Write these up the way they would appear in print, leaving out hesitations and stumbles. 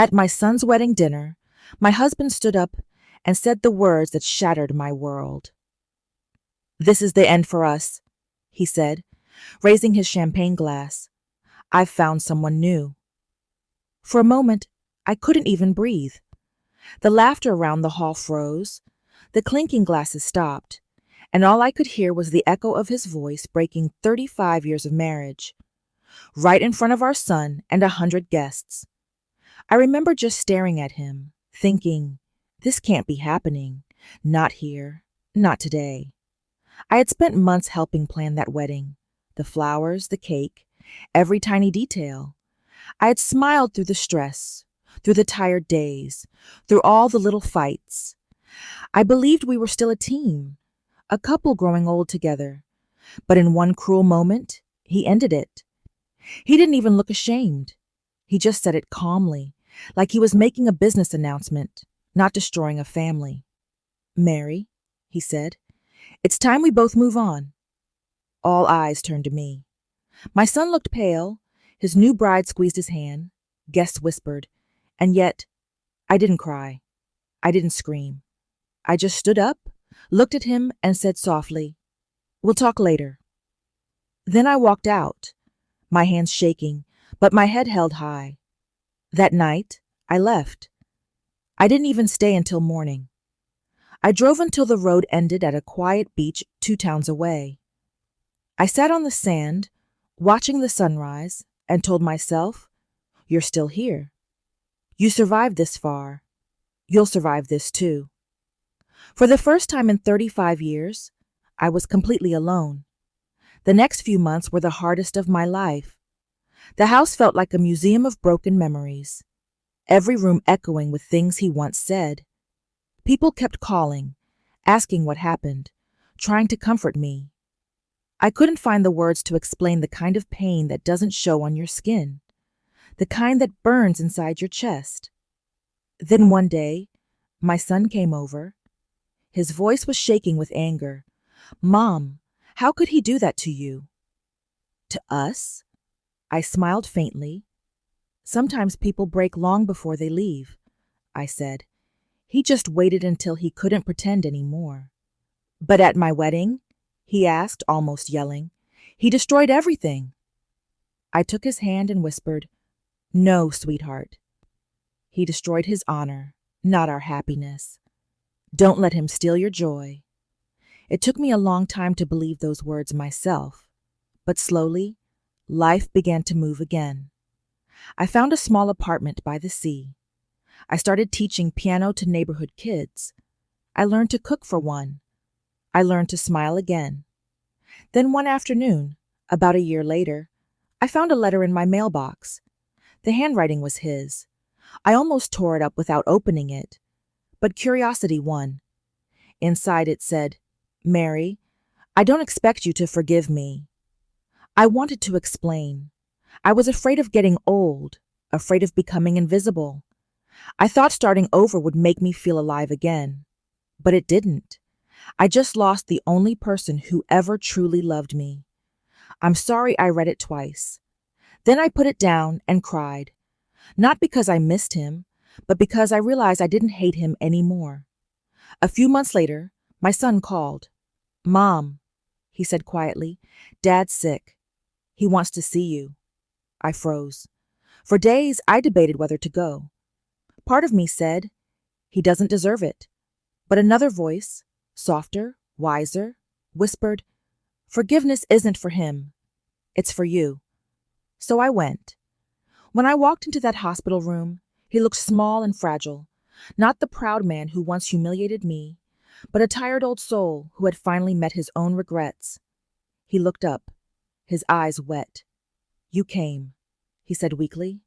At my son's wedding dinner, my husband stood up and said the words that shattered my world. "This is the end for us," he said, raising his champagne glass. "I've found someone new." For a moment, I couldn't even breathe. The laughter around the hall froze, the clinking glasses stopped, and all I could hear was the echo of his voice breaking 35 years of marriage, right in front of our son and 100 guests. I remember just staring at him, thinking, this can't be happening. Not here. Not today. I had spent months helping plan that wedding. The flowers, the cake, every tiny detail. I had smiled through the stress, through the tired days, through all the little fights. I believed we were still a team, a couple growing old together. But in one cruel moment, he ended it. He didn't even look ashamed. He just said it calmly, like he was making a business announcement, not destroying a family. "Mary," he said, "it's time we both move on." All eyes turned to me. My son looked pale. His new bride squeezed his hand. Guests whispered. And yet, I didn't cry. I didn't scream. I just stood up, looked at him, and said softly, "We'll talk later." Then I walked out, my hands shaking, but my head held high. That night, I left. I didn't even stay until morning. I drove until the road ended at a quiet beach 2 towns away. I sat on the sand, watching the sunrise, and told myself, "You're still here. You survived this far. You'll survive this too." For the first time in 35 years, I was completely alone. The next few months were the hardest of my life. The house felt like a museum of broken memories, every room echoing with things he once said. People kept calling, asking what happened, trying to comfort me. I couldn't find the words to explain the kind of pain that doesn't show on your skin, the kind that burns inside your chest. Then one day, my son came over. His voice was shaking with anger. "Mom, how could he do that to you?" "To us?" I smiled faintly. "Sometimes people break long before they leave," I said. "He just waited until he couldn't pretend anymore." "But at my wedding?" he asked, almost yelling. "He destroyed everything." I took his hand and whispered, "No, sweetheart. He destroyed his honor, not our happiness. Don't let him steal your joy." It took me a long time to believe those words myself, but slowly, life began to move again. I found a small apartment by the sea. I started teaching piano to neighborhood kids. I learned to cook for one. I learned to smile again. Then one afternoon, about a year later, I found a letter in my mailbox. The handwriting was his. I almost tore it up without opening it, but curiosity won. Inside it said, "Mary, I don't expect you to forgive me." I wanted to explain. I was afraid of getting old, afraid of becoming invisible. I thought starting over would make me feel alive again, but it didn't. I just lost the only person who ever truly loved me. I'm sorry I read it twice. Then I put it down and cried, not because I missed him, but because I realized I didn't hate him anymore. A few months later, my son called. "Mom," he said quietly, "Dad's sick. He wants to see you." I froze. For days, I debated whether to go. Part of me said, he doesn't deserve it. But another voice, softer, wiser, whispered, "Forgiveness isn't for him. It's for you." So I went. When I walked into that hospital room, he looked small and fragile, not the proud man who once humiliated me, but a tired old soul who had finally met his own regrets. He looked up, his eyes wet. "You came," he said weakly.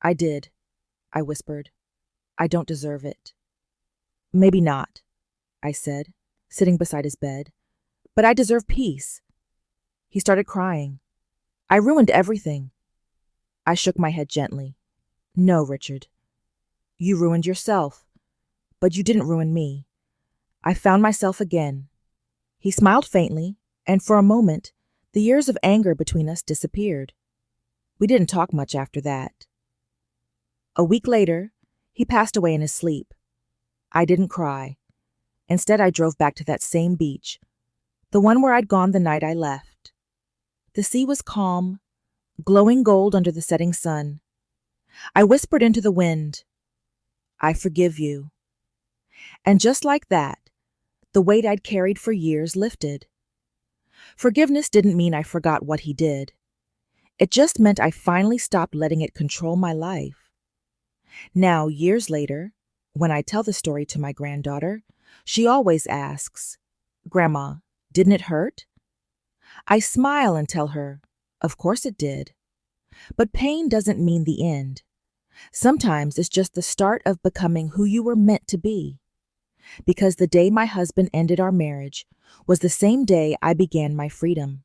"I did," I whispered. "I don't deserve it." "Maybe not," I said, sitting beside his bed. "But I deserve peace." He started crying. "I ruined everything." I shook my head gently. "No, Richard. You ruined yourself, but you didn't ruin me. I found myself again." He smiled faintly, and for a moment, the years of anger between us disappeared. We didn't talk much after that. A week later, he passed away in his sleep. I didn't cry. Instead, I drove back to that same beach, the one where I'd gone the night I left. The sea was calm, glowing gold under the setting sun. I whispered into the wind, "I forgive you." And just like that, the weight I'd carried for years lifted. Forgiveness didn't mean I forgot what he did. It just meant I finally stopped letting it control my life. Now, years later, when I tell the story to my granddaughter, she always asks, "Grandma, didn't it hurt?" I smile and tell her, "Of course it did." But pain doesn't mean the end. Sometimes it's just the start of becoming who you were meant to be. Because the day my husband ended our marriage was the same day I began my freedom.